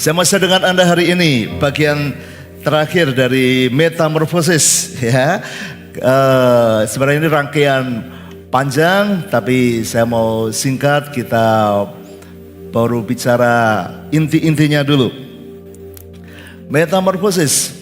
Saya mau share dengan Anda hari ini bagian terakhir dari metamorfosis ya. Sebenarnya ini rangkaian panjang, tapi saya mau singkat. Kita baru bicara inti-intinya dulu. Metamorfosis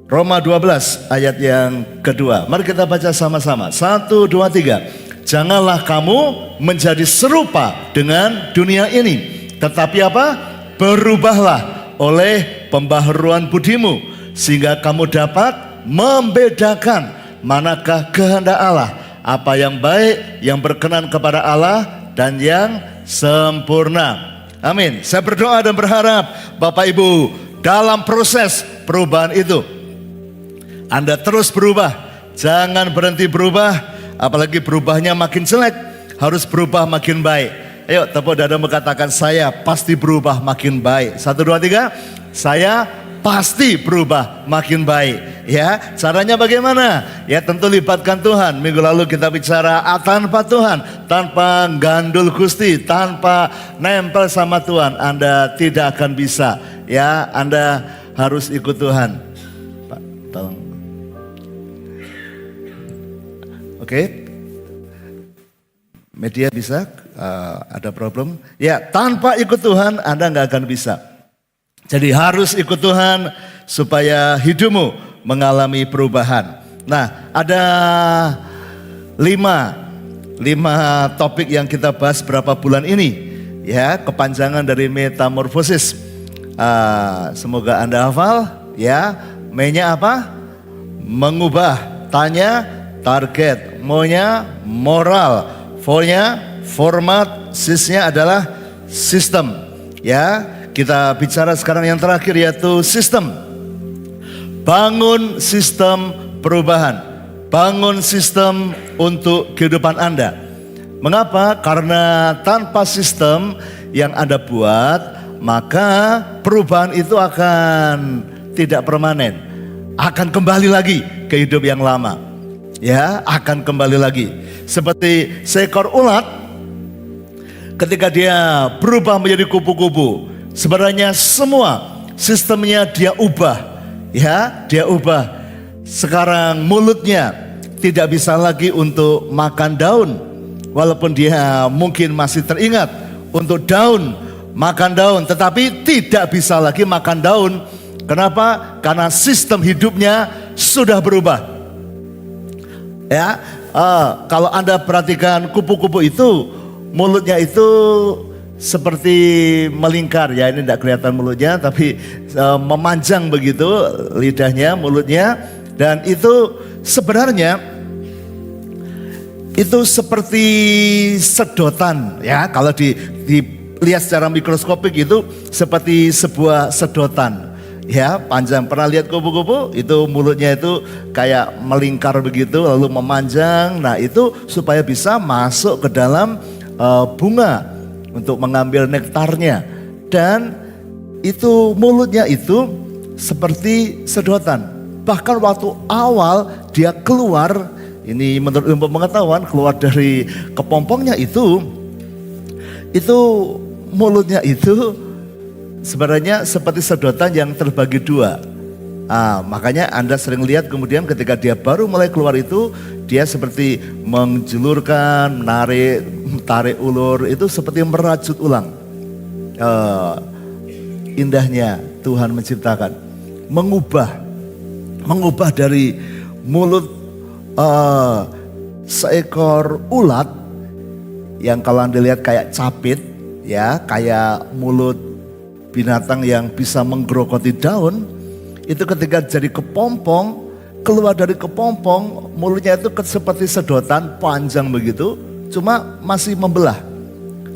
Roma 12 ayat yang kedua. Mari kita baca sama-sama. 1, 2, 3. Janganlah kamu menjadi serupa dengan dunia ini, tetapi apa? Berubahlah oleh pembaharuan budimu, sehingga kamu dapat membedakan manakah kehendak Allah, apa yang baik, yang berkenan kepada Allah, dan yang sempurna. Amin. Saya berdoa dan berharap Bapak Ibu dalam proses perubahan itu Anda terus berubah, jangan berhenti berubah. Apalagi berubahnya makin jelek, harus berubah makin baik. Ayo tepuk dada mengatakan, saya pasti berubah makin baik. 1, 2, 3. Saya pasti berubah makin baik. Ya, caranya bagaimana? Ya tentu libatkan Tuhan. Minggu lalu kita bicara tanpa Tuhan, tanpa gandul Gusti, tanpa nempel sama Tuhan, Anda tidak akan bisa. Ya, Anda harus ikut Tuhan. Pak, tolong. Oke, media bisa, ada problem. Ya, tanpa ikut Tuhan Anda nggak akan bisa. Jadi harus ikut Tuhan supaya hidupmu mengalami perubahan. Nah, ada 5 topik yang kita bahas berapa bulan ini. Ya, kepanjangan dari metamorfosis. Semoga Anda hafal. Ya, mainnya apa? Mengubah. Tanya, target. Maunya moral. For-nya format. Sis-nya adalah sistem. Ya, kita bicara sekarang yang terakhir yaitu sistem. Bangun sistem perubahan. Bangun sistem untuk kehidupan Anda. Mengapa? Karena tanpa sistem yang Anda buat, maka perubahan itu akan tidak permanen. Akan kembali lagi ke hidup yang lama. Ya, akan kembali lagi. Seperti seekor ulat, ketika dia berubah menjadi kupu-kupu, sebenarnya semua sistemnya dia ubah. Ya, dia ubah. Sekarang mulutnya tidak bisa lagi untuk makan daun, walaupun dia mungkin masih teringat untuk daun, makan daun, tetapi tidak bisa lagi makan daun. Kenapa? Karena sistem hidupnya sudah berubah. Ya, kalau Anda perhatikan kupu-kupu itu, mulutnya itu seperti melingkar. Ya, ini tidak kelihatan mulutnya, tapi memanjang begitu lidahnya, mulutnya. Dan itu sebenarnya itu seperti sedotan. Ya, kalau dilihat secara mikroskopik itu seperti sebuah sedotan. Ya, panjang. Pernah lihat kupu-kupu? Itu mulutnya itu kayak melingkar begitu, lalu memanjang. Nah, itu supaya bisa masuk ke dalam bunga untuk mengambil nektarnya. Dan itu mulutnya itu seperti sedotan. Bahkan waktu awal dia keluar, ini menurut ilmu pengetahuan, keluar dari kepompongnya itu mulutnya itu sebenarnya seperti sedotan yang terbagi 2. Makanya Anda sering lihat kemudian ketika dia baru mulai keluar itu, dia seperti menjulurkan, tarik ulur, itu seperti merajut ulang. Indahnya Tuhan menciptakan, mengubah dari mulut seekor ulat yang kalau Anda lihat kayak capit, ya, kayak mulut binatang yang bisa menggerogoti daun, itu ketika jadi kepompong, keluar dari kepompong, mulutnya itu seperti sedotan panjang begitu, cuma masih membelah.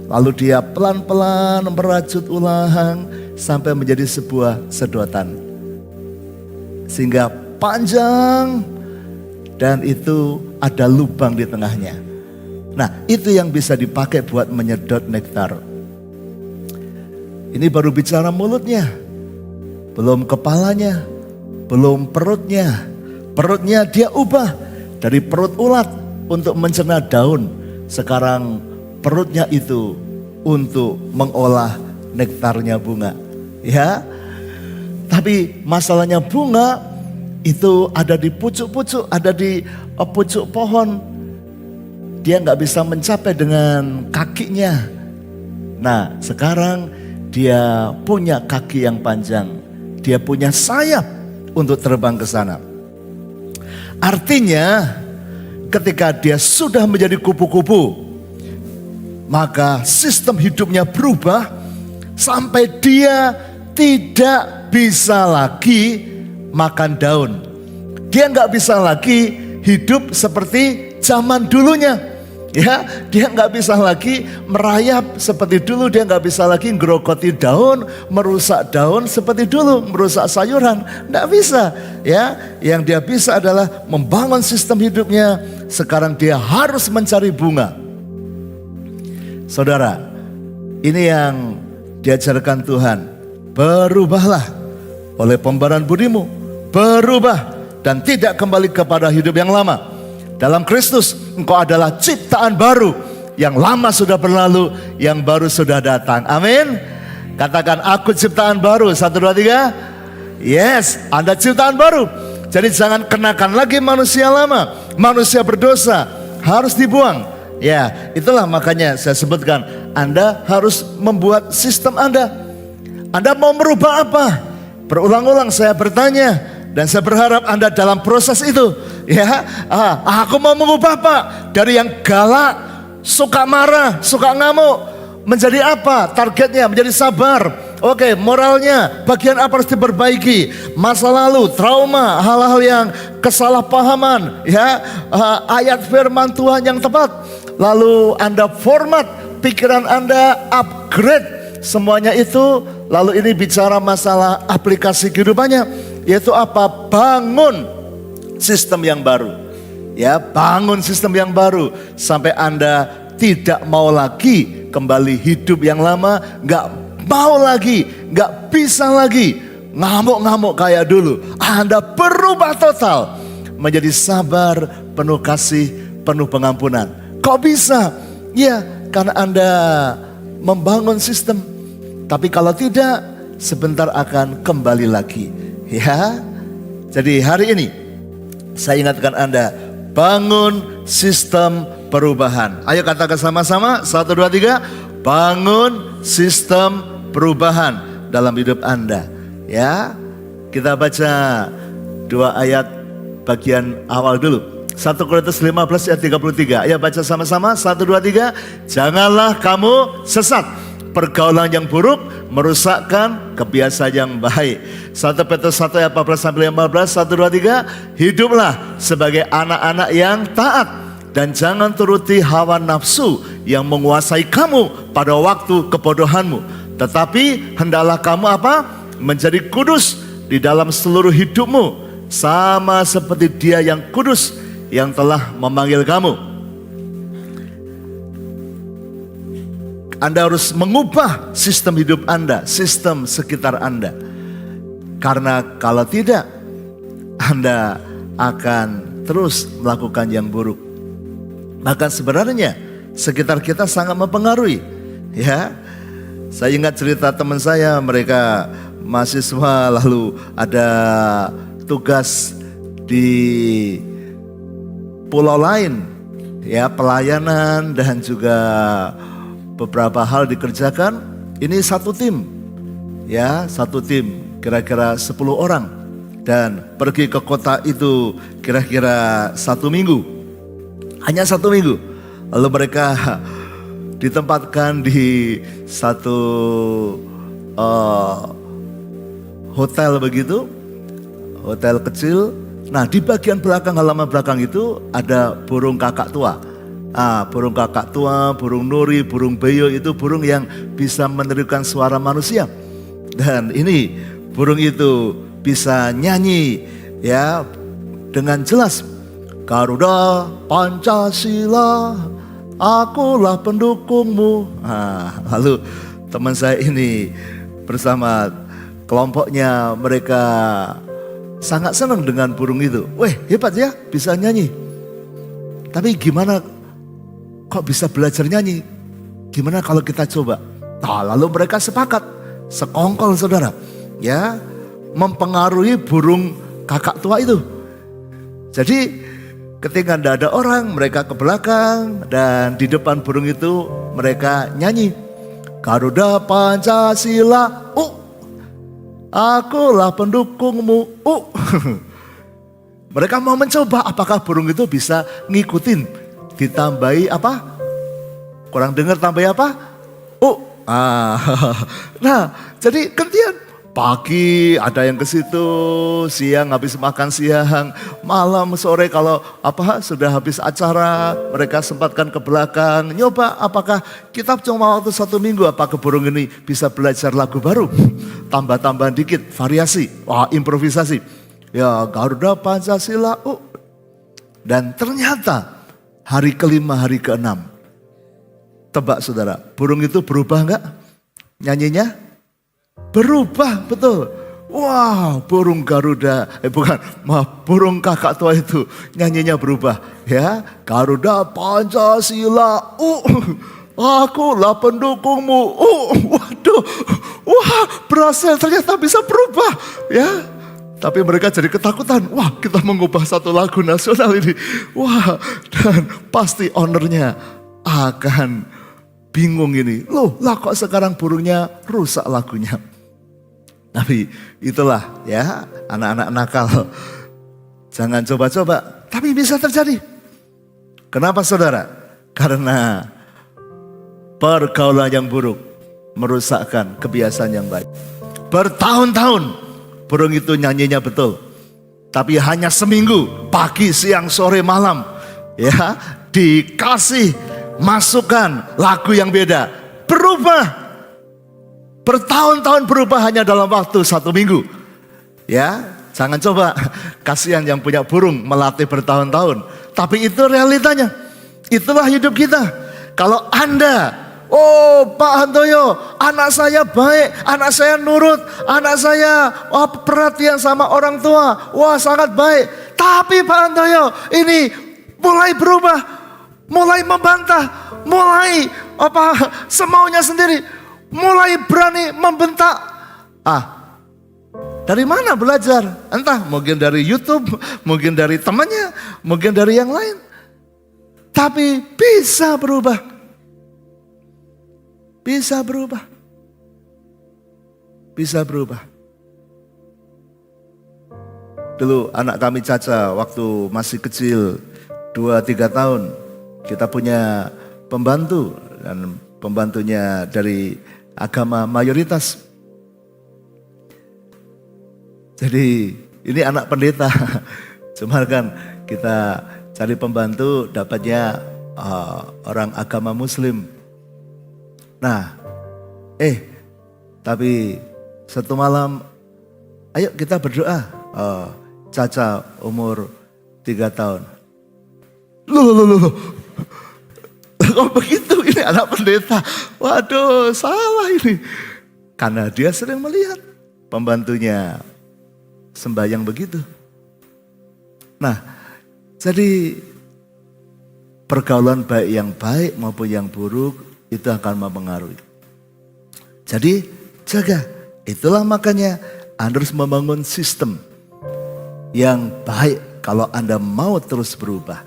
Lalu dia pelan-pelan merajut ulang sampai menjadi sebuah sedotan. Sehingga panjang dan itu ada lubang di tengahnya. Nah, itu yang bisa dipakai buat menyedot nektar. Ini baru bicara mulutnya, belum kepalanya, belum perutnya. Perutnya dia ubah dari perut ulat untuk mencerna daun. Sekarang perutnya itu untuk mengolah nektarnya bunga. Ya, tapi masalahnya bunga itu ada di pucuk-pucuk, ada di pucuk pohon. Dia nggak bisa mencapai dengan kakinya. Nah, sekarang dia punya kaki yang panjang. Dia punya sayap untuk terbang ke sana. Artinya, ketika dia sudah menjadi kupu-kupu, maka sistem hidupnya berubah sampai dia tidak bisa lagi makan daun. Dia nggak bisa lagi hidup seperti zaman dulunya. Ya, dia nggak bisa lagi merayap seperti dulu. Dia nggak bisa lagi ngerokoti daun, merusak daun seperti dulu, merusak sayuran. Nggak bisa. Ya, yang dia bisa adalah membangun sistem hidupnya. Sekarang dia harus mencari bunga. Saudara, ini yang diajarkan Tuhan. Berubahlah oleh pembaharuan budimu. Berubah dan tidak kembali kepada hidup yang lama. Dalam Kristus engkau adalah ciptaan baru. Yang lama sudah berlalu, yang baru sudah datang. Amin. Katakan, aku ciptaan baru. 1, 2, 3. Yes, Anda ciptaan baru. Jadi jangan kenakan lagi manusia lama. Manusia berdosa harus dibuang. Ya, itulah makanya saya sebutkan, Anda harus membuat sistem Anda. Anda mau merubah apa? Berulang-ulang saya bertanya, dan saya berharap Anda dalam proses itu. Ya, aku mau mengubah Pak, dari yang galak, suka marah, suka ngamuk, menjadi apa? Targetnya menjadi sabar. Oke, moralnya bagian apa harus diperbaiki? Masa lalu, trauma, hal-hal yang kesalahpahaman, ya, ayat firman Tuhan yang tepat. Lalu Anda format pikiran Anda, upgrade semuanya itu. Lalu ini bicara masalah aplikasi kehidupannya, yaitu apa? Bangun sistem yang baru. Ya, bangun sistem yang baru sampai Anda tidak mau lagi kembali hidup yang lama, nggak mau lagi, nggak bisa lagi ngamuk-ngamuk kayak dulu. Anda berubah total menjadi sabar, penuh kasih, penuh pengampunan. Kok bisa? Ya, karena Anda membangun sistem. Tapi kalau tidak, sebentar akan kembali lagi. Ya, jadi hari ini saya ingatkan Anda, bangun sistem perubahan. Ayo katakan sama-sama, 1, 2, 3. Bangun sistem perubahan dalam hidup Anda. Ya, kita baca 2 ayat bagian awal dulu. 1 Korintus 15 ayat 33. Ayo baca sama-sama, 1, 2, 3. Janganlah kamu sesat. Pergaulan yang buruk merusakkan kebiasaan yang baik. 1 Petrus 1 ayat 14 sampai 15. 1, 2, 3. Hiduplah sebagai anak-anak yang taat dan jangan turuti hawa nafsu yang menguasai kamu pada waktu kebodohanmu. Tetapi hendaklah kamu apa? Menjadi kudus di dalam seluruh hidupmu, sama seperti Dia yang kudus yang telah memanggil kamu. Anda harus mengubah sistem hidup Anda, sistem sekitar Anda. Karena kalau tidak, Anda akan terus melakukan yang buruk. Bahkan sebenarnya sekitar kita sangat mempengaruhi. Ya, saya ingat cerita teman saya, mereka mahasiswa lalu ada tugas di pulau lain, ya, pelayanan dan juga beberapa hal dikerjakan. Ini satu tim, ya, satu tim kira-kira 10 orang dan pergi ke kota itu kira-kira 1 minggu, hanya 1 minggu. Lalu mereka ditempatkan di satu hotel begitu, hotel kecil. Nah, di bagian belakang, halaman belakang itu ada burung kakak tua. Burung kakak tua, burung nuri, burung beo itu burung yang bisa menirukan suara manusia. Dan ini burung itu bisa nyanyi, ya, dengan jelas. Garuda Pancasila, akulah pendukungmu. Lalu teman saya ini bersama kelompoknya, mereka sangat senang dengan burung itu. Weh, hebat ya, bisa nyanyi. Tapi gimana kok bisa belajar nyanyi? Gimana kalau kita coba? Nah, lalu mereka sepakat, sekongkol saudara, ya, mempengaruhi burung kakak tua itu. Jadi ketika tidak ada orang, mereka ke belakang dan di depan burung itu mereka nyanyi. Garuda Pancasila, akulah pendukungmu. Mereka mau mencoba apakah burung itu bisa ngikutin. Ditambahi apa? Kurang dengar tambahi apa? Nah, jadi gantian. Pagi ada yang ke situ, siang habis makan siang, malam sore kalau sudah habis acara, mereka sempatkan ke belakang, nyoba apakah kita cuma waktu 1 minggu, apakah burung ini bisa belajar lagu baru, tambah-tambahan dikit, variasi, improvisasi, ya Garuda Pancasila, dan ternyata hari kelima, hari keenam, tebak saudara, burung itu berubah enggak nyanyinya? Berubah, betul. Wow, burung Garuda, burung kakak tua itu nyanyinya berubah. Ya, Garuda Pancasila, akulah pendukungmu. Waduh, berhasil, ternyata bisa berubah. Ya, tapi mereka jadi ketakutan. Wah, kita mengubah satu lagu nasional ini. Wah, dan pasti ownernya akan bingung ini. Loh, lah kok sekarang burungnya rusak lagunya. Tapi itulah ya anak-anak nakal. Jangan coba-coba, tapi bisa terjadi. Kenapa saudara? Karena pergaulan yang buruk merusakkan kebiasaan yang baik. Bertahun-tahun burung itu nyanyinya betul. Tapi hanya seminggu, pagi, siang, sore, malam. Ya, dikasih masukan lagu yang beda. Berubah. Bertahun-tahun berubah hanya dalam waktu 1 minggu. Ya, jangan coba, kasihan yang punya burung melatih bertahun-tahun. Tapi itu realitanya, itulah hidup kita. Kalau Anda, Pak Handoyo, anak saya baik, anak saya nurut, anak saya perhatian sama orang tua, sangat baik. Tapi Pak Handoyo ini mulai berubah, mulai membantah, mulai semaunya sendiri. Mulai berani membentak. Dari mana belajar? Entah mungkin dari YouTube, mungkin dari temannya, mungkin dari yang lain. Tapi bisa berubah. Bisa berubah. Bisa berubah. Dulu anak kami Caca waktu masih kecil, 2-3 tahun, kita punya pembantu dan pembantunya dari agama mayoritas. Jadi ini anak pendeta. Cuma kan kita cari pembantu dapatnya orang agama Muslim. Nah, tapi satu malam, ayo kita berdoa. Caca umur 3 tahun. Loh. Kok begitu, ini anak pendeta. Waduh, salah ini. Karena dia sering melihat pembantunya sembahyang begitu. Nah, jadi pergaulan baik yang baik maupun yang buruk itu akan mempengaruhi. Jadi jaga. Itulah makanya Anda harus membangun sistem yang baik kalau Anda mau terus berubah.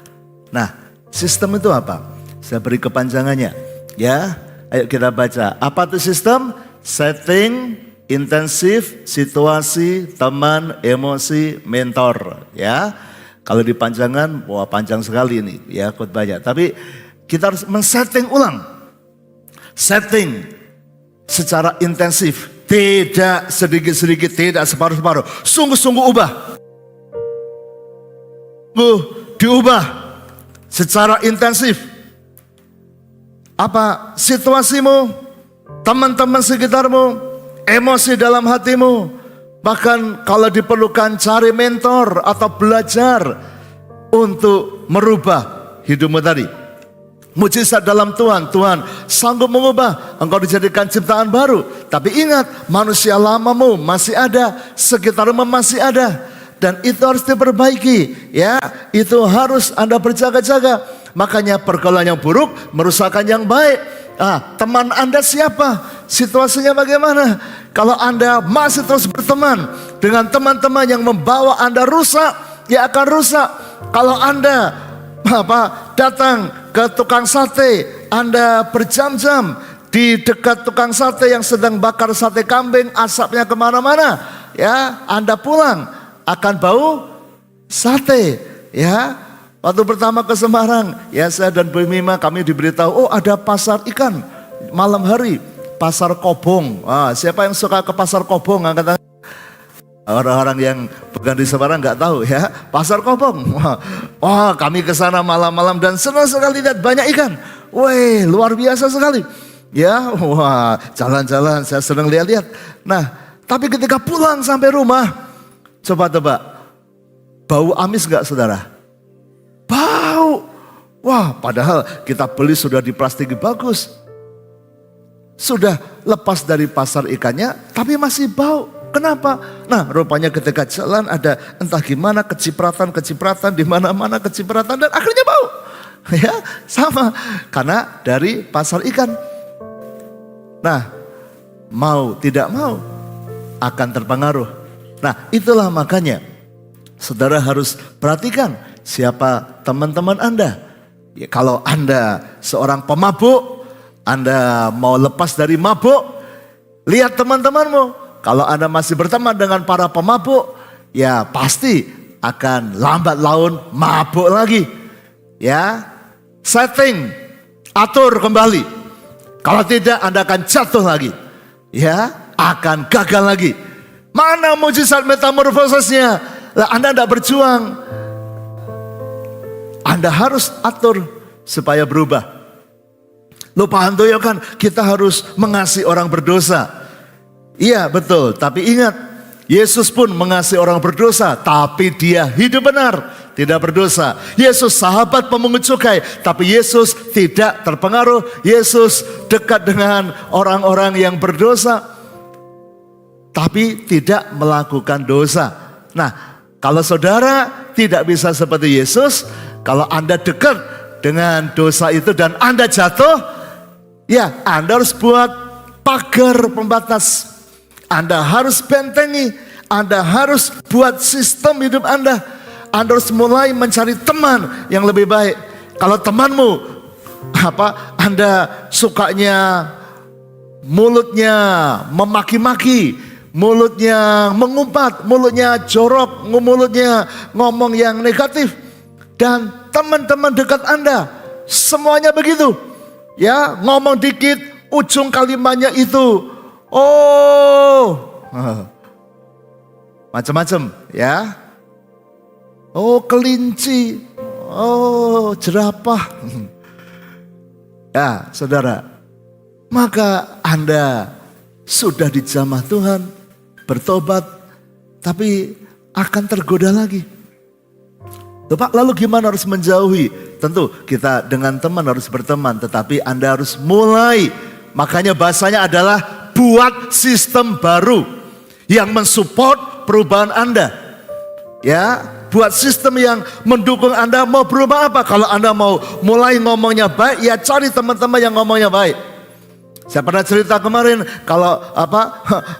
Nah, sistem itu apa? Saya beri kepanjangannya. Ya, ayo kita baca. Apa itu sistem? Setting, intensif, situasi, teman, emosi, mentor. Ya, kalau dipanjangan, panjang sekali ini. Ya, khotbahnya. Tapi kita harus men-setting ulang. Setting secara intensif. Tidak sedikit-sedikit, tidak separuh-separuh. Sungguh-sungguh ubah. Diubah secara intensif. Apa situasimu, teman-teman sekitarmu, emosi dalam hatimu. Bahkan kalau diperlukan cari mentor atau belajar untuk merubah hidupmu tadi. Mujizat dalam Tuhan, Tuhan sanggup mengubah, engkau dijadikan ciptaan baru. Tapi ingat, manusia lamamu masih ada, sekitarmu masih ada. Dan itu harus diperbaiki, ya. Itu harus Anda berjaga-jaga. Makanya pergaulan yang buruk merusakkan yang baik. Teman Anda siapa? situasinya bagaimana? Kalau Anda masih terus berteman dengan teman-teman yang membawa Anda rusak, ya akan rusak. Kalau Anda datang ke tukang sate, Anda berjam-jam di dekat tukang sate yang sedang bakar sate kambing, asapnya kemana-mana, ya Anda pulang akan bau sate, ya. Waktu pertama ke Semarang, ya saya dan Bu Mima kami diberitahu, oh ada pasar ikan malam hari, pasar Kobong. Siapa yang suka ke pasar Kobong? Angkat tangan. Orang-orang yang bukan di Semarang nggak tahu ya, pasar Kobong. Wah, kami ke sana malam-malam dan senang sekali lihat banyak ikan. Wih, luar biasa sekali. Ya, wah, jalan-jalan saya senang lihat-lihat. Nah, tapi ketika pulang sampai rumah, coba tebak, bau amis nggak saudara? Bau. Wah, padahal kita beli sudah diplastiki bagus. Sudah lepas dari pasar ikannya, tapi masih bau. Kenapa? Nah, rupanya ketika jalan ada entah gimana kecipratan di mana-mana kecipratan dan akhirnya bau. Ya, sama karena dari pasar ikan. Nah, mau tidak mau akan terpengaruh. Nah, itulah makanya saudara harus perhatikan siapa teman-teman Anda. Ya, kalau Anda seorang pemabuk, Anda mau lepas dari mabuk, lihat teman-temanmu. Kalau Anda masih berteman dengan para pemabuk, ya pasti akan lambat laun mabuk lagi. Ya, setting, atur kembali. Kalau tidak Anda akan jatuh lagi. Ya, akan gagal lagi. Mana mujizat metamorfosisnya? Lah Anda tidak berjuang. Anda harus atur supaya berubah. Loh Pak Handoyo kan kita harus mengasihi orang berdosa. Iya betul, tapi ingat Yesus pun mengasihi orang berdosa, tapi dia hidup benar, tidak berdosa. Yesus sahabat pemungut cukai, tapi Yesus tidak terpengaruh. Yesus dekat dengan orang-orang yang berdosa, tapi tidak melakukan dosa. Nah, kalau saudara tidak bisa seperti Yesus, kalau Anda dekat dengan dosa itu dan Anda jatuh, ya Anda harus buat pagar pembatas. Anda harus bentengi, Anda harus buat sistem hidup Anda. Anda harus mulai mencari teman yang lebih baik. Kalau temanmu Anda sukanya mulutnya memaki-maki, mulutnya mengumpat, mulutnya jorok, mulutnya ngomong yang negatif, dan teman-teman dekat Anda semuanya begitu. Ya, ngomong dikit ujung kalimatnya itu macam-macam ya. Oh kelinci, oh jerapah. Ya saudara, maka Anda sudah dijamah Tuhan, bertobat, tapi akan tergoda lagi. Pak, lalu gimana harus menjauhi? Tentu kita dengan teman harus berteman, tetapi Anda harus mulai. Makanya bahasanya adalah buat sistem baru yang mensupport perubahan Anda. Ya, buat sistem yang mendukung Anda mau berubah apa. Kalau Anda mau mulai ngomongnya baik, ya cari teman-teman yang ngomongnya baik. Saya pernah cerita kemarin, kalau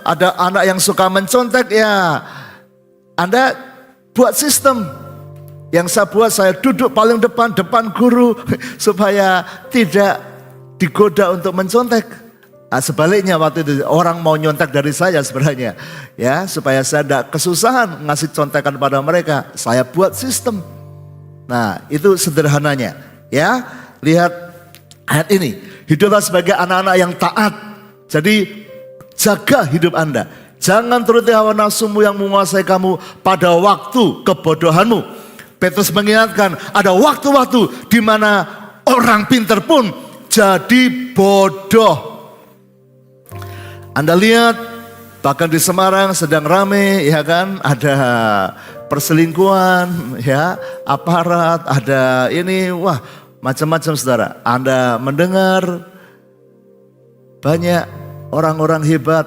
ada anak yang suka mencontek, ya Anda buat sistem. Yang saya buat, saya duduk paling depan guru supaya tidak digoda untuk mencontek. Nah, sebaliknya waktu itu orang mau nyontek dari saya sebenarnya, ya supaya saya tidak kesusahan ngasih contekan pada mereka, saya buat sistem. Nah itu sederhananya, ya lihat ayat ini, hiduplah sebagai anak-anak yang taat. Jadi jaga hidup Anda, jangan turuti hawa nafsumu yang menguasai kamu pada waktu kebodohanmu. Petrus mengingatkan ada waktu-waktu di mana orang pintar pun jadi bodoh. Anda lihat bahkan di Semarang sedang rame, ya kan, ada perselingkuhan, ya, aparat, ada ini, wah macam-macam saudara. Anda mendengar banyak orang-orang hebat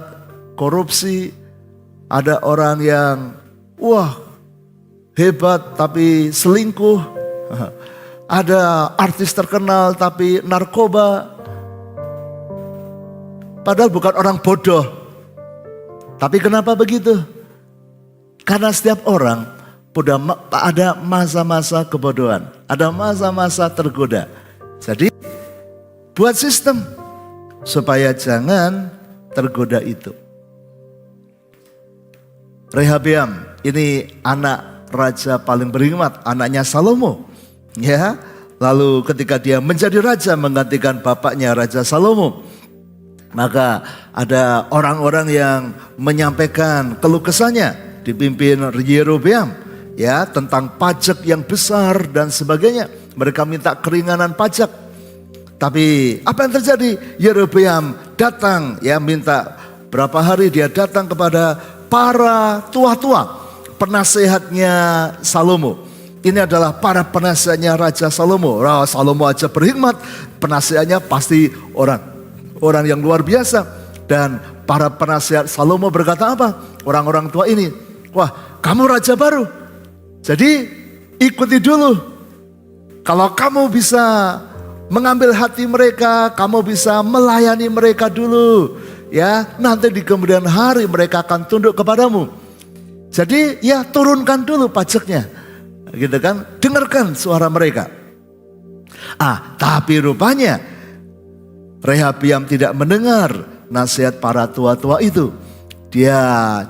korupsi, ada orang yang wah hebat tapi selingkuh, ada artis terkenal tapi narkoba. padahal bukan orang bodoh. Tapi kenapa begitu? Karena setiap orang ada masa-masa kebodohan, ada masa-masa tergoda. Jadi buat sistem supaya jangan tergoda itu. Rehabeam ini anak raja paling berhikmat, anaknya Salomo. Ya, lalu ketika dia menjadi raja menggantikan bapaknya Raja Salomo, maka ada orang-orang yang menyampaikan keluh kesahnya dipimpin Yerobeam, ya, tentang pajak yang besar dan sebagainya. Mereka minta keringanan pajak. Tapi apa yang terjadi? Yerobeam datang, ya, minta berapa hari dia datang kepada para tua-tua, penasehatnya Salomo. Ini adalah para penasehatnya Raja Salomo. Salomo aja berhikmat, penasehatnya pasti orang yang luar biasa. Dan para penasehat Salomo berkata apa? Orang-orang tua ini, wah, kamu raja baru, jadi ikuti dulu. Kalau kamu bisa mengambil hati mereka, kamu bisa melayani mereka dulu, ya, nanti di kemudian hari mereka akan tunduk kepadamu. Jadi ya turunkan dulu pajaknya, gitu kan, dengarkan suara mereka. Tapi rupanya Rehabeam tidak mendengar nasihat para tua-tua itu. Dia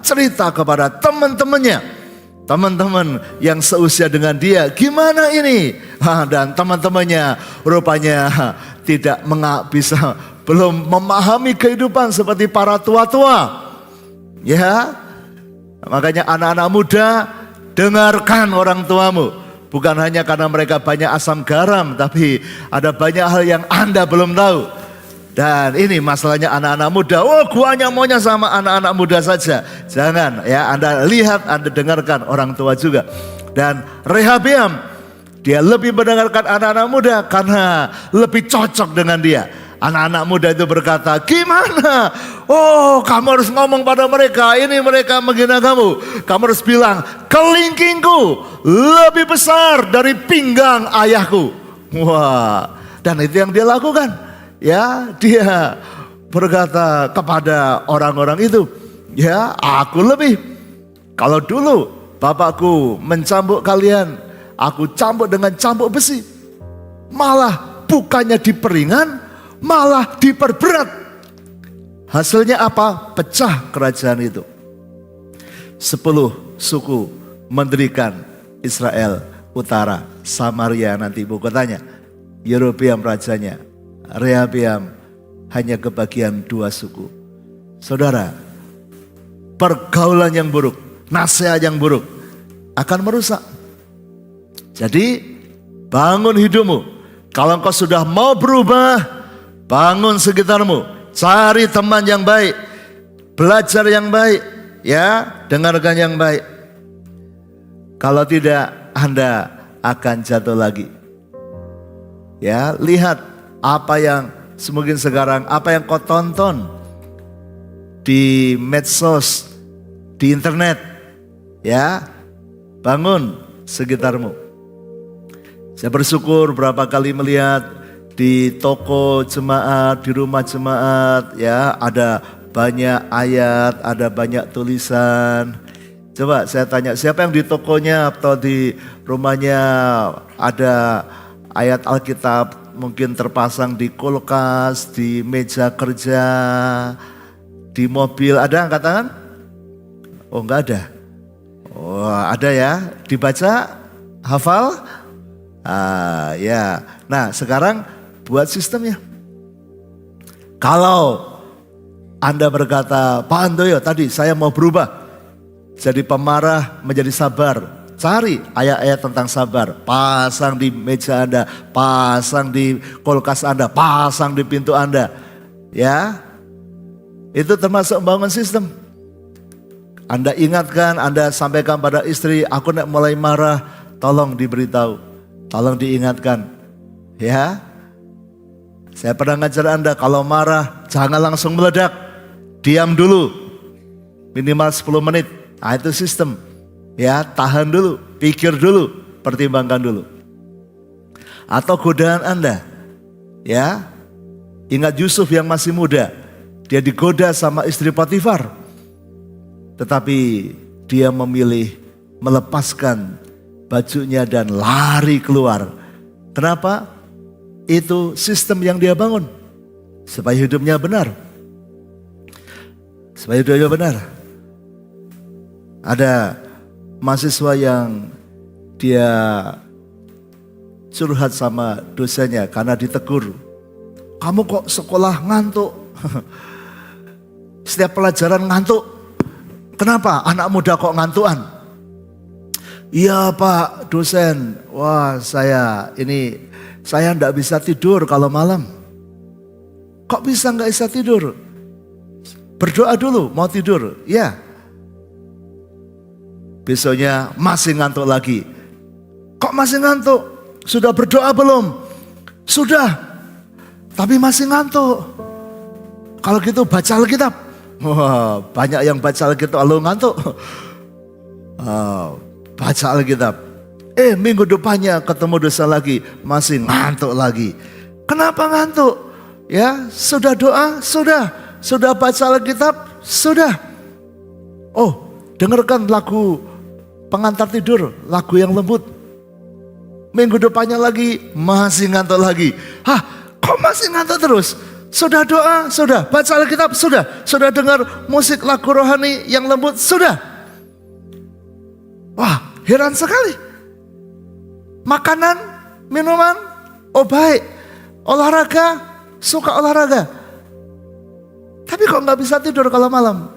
cerita kepada teman-temannya, teman-teman yang seusia dengan dia, gimana ini? Dan teman-temannya rupanya belum memahami kehidupan seperti para tua-tua. Ya, makanya anak-anak muda, dengarkan orang tuamu. Bukan hanya karena mereka banyak asam garam, tapi ada banyak hal yang Anda belum tahu. Dan ini masalahnya anak-anak muda. Oh, gua hanya maunya sama anak-anak muda saja. Jangan, ya, Anda lihat, Anda dengarkan orang tua juga. Dan Rehabeam, dia lebih mendengarkan anak-anak muda karena lebih cocok dengan dia. Anak-anak muda itu berkata, gimana? Oh, kamu harus ngomong pada mereka, ini mereka menghina kamu. Kamu harus bilang, kelingkingku lebih besar dari pinggang ayahku. Wah, dan itu yang dia lakukan. Ya, dia berkata kepada orang-orang itu, ya, aku lebih. Kalau dulu bapakku mencambuk kalian, aku cambuk dengan cambuk besi. Malah bukannya diperingan, malah diperberat. Hasilnya apa? Pecah kerajaan itu. 10 suku mendirikan Israel Utara, Samaria nanti ibu kotanya. Yerobeam rajanya, Rehabeam hanya kebagian 2 suku. Saudara, pergaulan yang buruk, nasihat yang buruk akan merusak. Jadi bangun hidupmu. Kalau engkau sudah mau berubah, bangun sekitarmu, cari teman yang baik, belajar yang baik, ya, dengarkan yang baik. Kalau tidak, Anda akan jatuh lagi. Ya, lihat apa yang mungkin sekarang, apa yang kau tonton di medsos, di internet, ya, bangun sekitarmu. Saya bersyukur berapa kali melihat di toko jemaat, di rumah jemaat, ya, ada banyak ayat, ada banyak tulisan. Coba saya tanya, siapa yang di tokonya atau di rumahnya ada ayat Alkitab mungkin terpasang di kulkas, di meja kerja, di mobil, ada angkat tangan? Oh, enggak ada. Oh, ada ya, dibaca, hafal? Ya. Nah, sekarang buat sistemnya. Kalau Anda berkata, Pak Handoyo tadi saya mau berubah, jadi pemarah menjadi sabar. Cari ayat-ayat tentang sabar, pasang di meja Anda, pasang di kulkas Anda, pasang di pintu Anda. Ya, itu termasuk membangun sistem. Anda ingatkan, Anda sampaikan pada istri, aku nak mulai marah, tolong diberitahu, tolong diingatkan. Ya, saya pernah ngajar Anda, kalau marah jangan langsung meledak, diam dulu, minimal 10 menit. Nah, itu sistem. Ya, tahan dulu, pikir dulu, pertimbangkan dulu. Atau godaan Anda, ya, ingat Yusuf yang masih muda, Dia digoda sama istri Potifar. Tetapi dia memilih melepaskan bajunya dan lari keluar. Kenapa? Itu sistem yang dia bangun. Supaya hidupnya benar. Supaya hidupnya benar. Ada mahasiswa yang dia curhat sama dosennya karena ditegur. Kamu kok sekolah ngantuk? Setiap pelajaran ngantuk. Kenapa anak muda kok ngantukan? Iya Pak dosen, wah saya enggak bisa tidur kalau malam. Kok bisa enggak bisa tidur? Berdoa dulu mau tidur, ya. Besoknya masih ngantuk lagi. Kok masih ngantuk? Sudah berdoa belum? Sudah, tapi masih ngantuk. Kalau gitu baca Alkitab. Wah, banyak yang baca Alkitab lalu ngantuk. Baca Alkitab. Minggu depannya ketemu dosa lagi, masih ngantuk lagi. Kenapa ngantuk? Ya, sudah doa, sudah baca Alkitab, sudah. Oh, dengarkan lagu pengantar tidur, lagu yang lembut. Minggu depannya lagi, masih ngantuk lagi. Hah, kok masih ngantuk terus? Sudah doa, sudah baca Alkitab, sudah dengar musik lagu rohani yang lembut, sudah. Wah, heran sekali. Makanan, minuman, oh baik. Olahraga, suka olahraga. Tapi kok nggak bisa tidur kalau malam?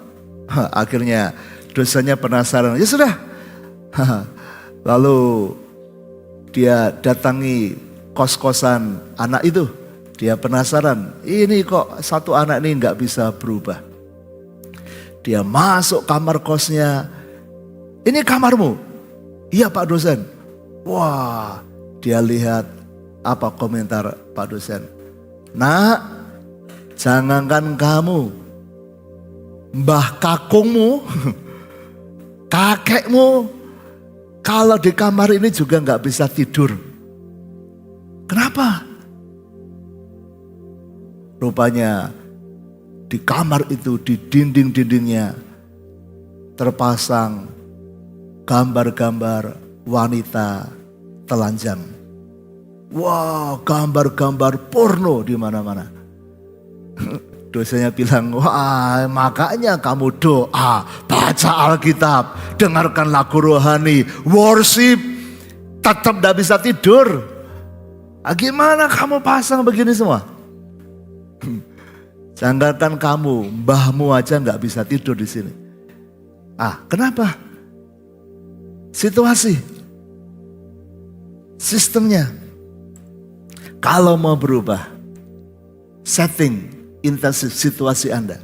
Akhirnya dosanya penasaran. Ya sudah. Lalu dia datangi kos-kosan anak itu. Dia penasaran. Ini kok satu anak ini nggak bisa berubah. Dia masuk kamar kosnya. Ini kamarmu? Iya Pak dosen. Wah, dia lihat apa komentar Pak dosen. Nak, jangankan kamu, mbah kakungmu, kakekmu, kalau di kamar ini juga nggak bisa tidur. Kenapa? Rupanya di kamar itu, di dinding-dindingnya terpasang gambar-gambar wanita telanjang. Wah, gambar-gambar porno di mana-mana. Dosanya bilang, wah makanya kamu doa, baca Alkitab, dengarkan lagu rohani, worship, tetap gak bisa tidur. Gimana kamu pasang begini semua? Jangankan kamu, mbahmu aja gak bisa tidur di sini. Kenapa? Situasi, sistemnya. Kalau mau berubah, setting intensif situasi Anda.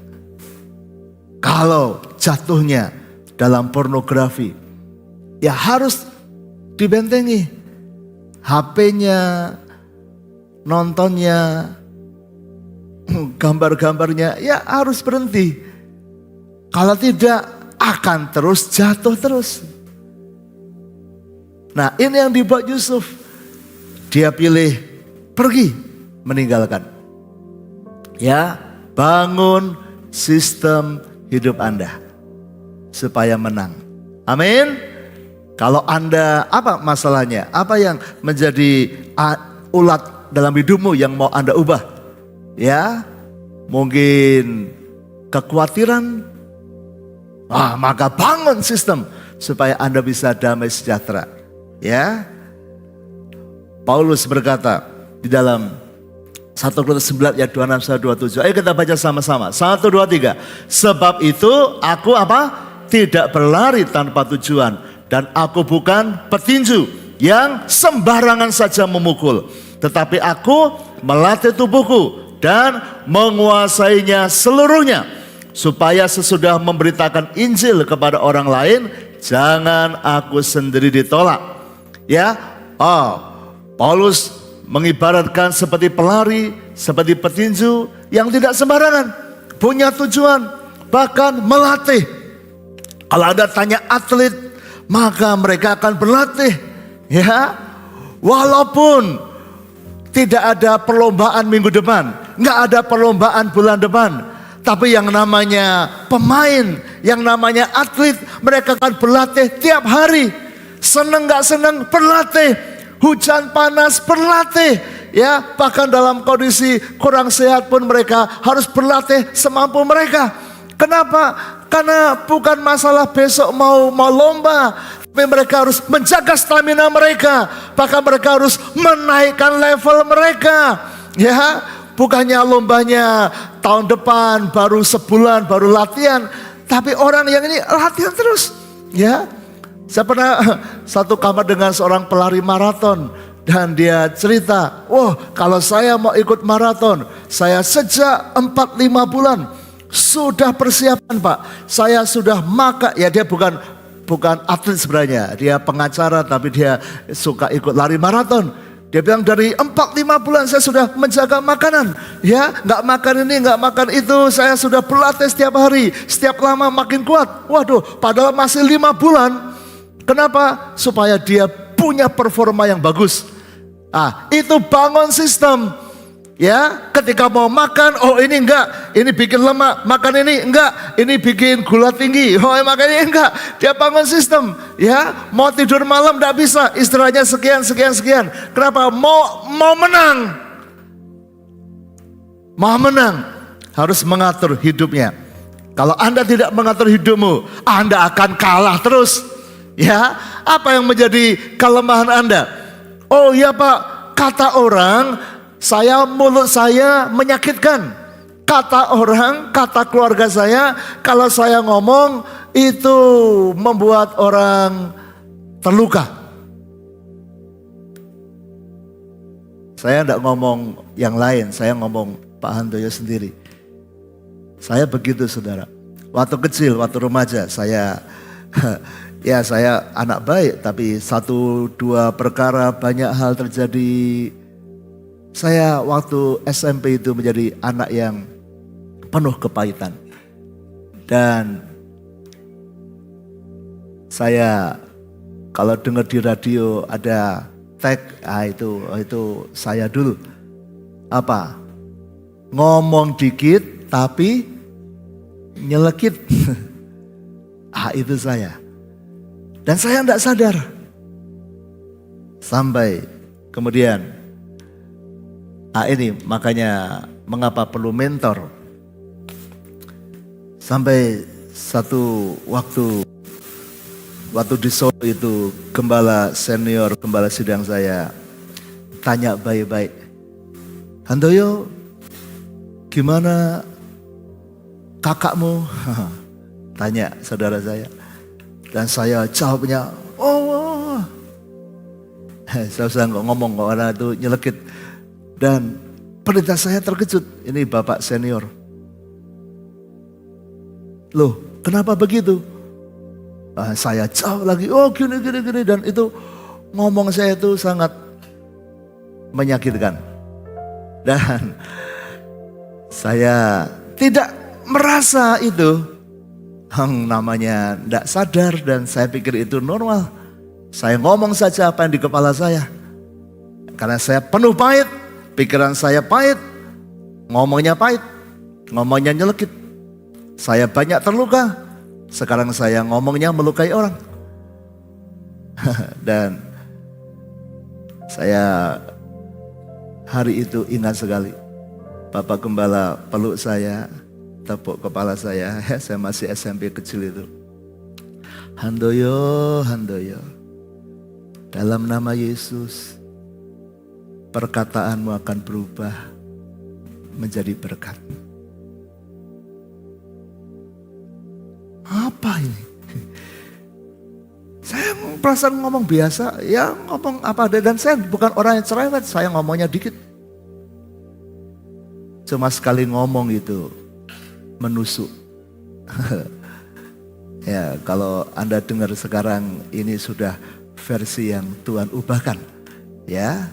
Kalau jatuhnya dalam pornografi, ya harus dibentengi. HP-nya, nontonnya, gambar-gambarnya, ya harus berhenti. Kalau tidak, akan terus jatuh terus. Nah, ini yang dibuat Yusuf. Dia pilih pergi, meninggalkan. Ya, bangun sistem hidup Anda supaya menang. Amin. Kalau Anda, apa masalahnya? Apa yang menjadi ulat dalam hidupmu yang mau Anda ubah? Ya, mungkin kekhawatiran. Maka bangun sistem supaya Anda bisa damai sejahtera. Ya, Paulus berkata di dalam 1 Korintus 9 ayat 26-27. Ayo kita baca sama-sama. 1, 2, 3. Sebab itu aku tidak berlari tanpa tujuan. Dan aku bukan petinju yang sembarangan saja memukul. Tetapi aku melatih tubuhku dan menguasainya seluruhnya. Supaya sesudah memberitakan Injil kepada orang lain, jangan aku sendiri ditolak. Ya, Paulus mengibaratkan seperti pelari, seperti petinju yang tidak sembarangan, punya tujuan, bahkan melatih. Kalau Anda tanya atlet, maka mereka akan berlatih, ya. Walaupun tidak ada perlombaan minggu depan, nggak ada perlombaan bulan depan, Tapi yang namanya pemain, yang namanya atlet, mereka akan berlatih tiap hari. Seneng gak seneng berlatih, hujan panas berlatih. Ya, bahkan dalam kondisi kurang sehat pun mereka harus berlatih semampu mereka. Kenapa? Karena bukan masalah besok mau lomba, tapi mereka harus menjaga stamina mereka. Bahkan mereka harus menaikkan level mereka. Ya, bukannya lombanya tahun depan baru sebulan baru latihan, tapi orang yang ini latihan terus. Ya, saya pernah satu kamar dengan seorang pelari maraton dan dia cerita, wah kalau saya mau ikut maraton, saya sejak 4-5 bulan sudah persiapan Pak. Saya sudah makan, ya dia bukan atlet sebenarnya, dia pengacara tapi dia suka ikut lari maraton. Dia bilang dari 4-5 bulan saya sudah menjaga makanan. Ya, nggak makan ini, nggak makan itu. Saya sudah berlatih setiap hari. Setiap lama makin kuat. Waduh, padahal masih 5 bulan. Kenapa? Supaya dia punya performa yang bagus. Itu bangun sistem. Ya, ketika mau makan, oh ini enggak, ini bikin lemak, makan ini enggak, ini bikin gula tinggi, oh makan ini enggak. Dia bangun sistem, ya. Mau tidur malam enggak bisa, istirahatnya sekian. Kenapa? Mau menang. Mau menang, harus mengatur hidupnya. Kalau Anda tidak mengatur hidupmu, Anda akan kalah terus. Ya, apa yang menjadi kelemahan Anda? Oh iya Pak, kata orang, mulut saya menyakitkan. Kata orang, kata keluarga saya, kalau saya ngomong itu membuat orang terluka. Saya tidak ngomong yang lain, saya ngomong Pak Handoyo sendiri. Saya begitu saudara. Waktu kecil, waktu remaja saya ya saya anak baik, tapi 1-2 perkara banyak hal terjadi. Saya waktu SMP itu menjadi anak yang penuh kepahitan. Dan saya kalau dengar di radio ada tag, itu saya dulu. Apa? Ngomong dikit tapi nyelekit. Itu saya. Dan saya tidak sadar. Sampai kemudian ini makanya mengapa perlu mentor. Sampai satu waktu di Solo itu gembala senior, gembala sidang saya tanya baik-baik, Handoyo gimana kakakmu? Tanya saudara saya. Dan saya jawabnya, saya nggak ngomong kok, orang itu nyelekit. Dan pendeta saya terkejut, ini bapak senior. Loh, kenapa begitu? Saya jawab lagi, gini. Dan itu ngomong saya itu sangat menyakitkan. Dan saya tidak merasa itu, namanya tidak sadar dan saya pikir itu normal. Saya ngomong saja apa yang di kepala saya. Karena saya penuh pahit. Pikiran saya pahit, ngomongnya nyelekit. Saya banyak terluka, sekarang saya ngomongnya melukai orang. Dan saya hari itu ingat sekali, Bapak Gembala peluk saya, tepuk kepala saya, saya masih SMP kecil itu. Handoyo, dalam nama Yesus, perkataanmu akan berubah menjadi berkat. Apa ini? Saya perasaan ngomong biasa, ya ngomong apa ada. Dan saya bukan orang yang cerewet, saya ngomongnya dikit. Cuma sekali ngomong itu menusuk. Ya kalau Anda dengar sekarang ini sudah versi yang Tuhan ubahkan. Ya.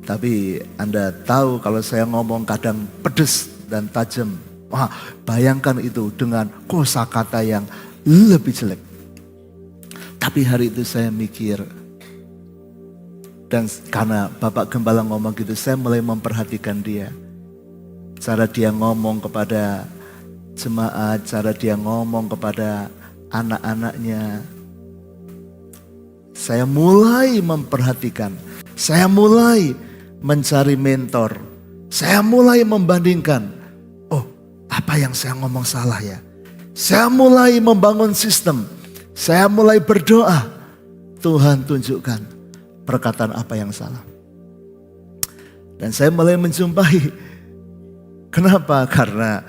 Tapi Anda tahu kalau saya ngomong kadang pedes dan tajam. Wah, bayangkan itu dengan kosakata yang lebih jelek. Tapi hari itu saya mikir. Dan karena Bapak Gembala ngomong gitu, saya mulai memperhatikan dia. cara dia ngomong kepada jemaat, cara dia ngomong kepada anak-anaknya. Saya mulai memperhatikan, saya mulai mencari mentor, saya mulai membandingkan, oh apa yang saya ngomong salah ya. Saya mulai membangun sistem, saya mulai berdoa, Tuhan tunjukkan perkataan apa yang salah. Dan saya mulai menjumpai, kenapa? Karena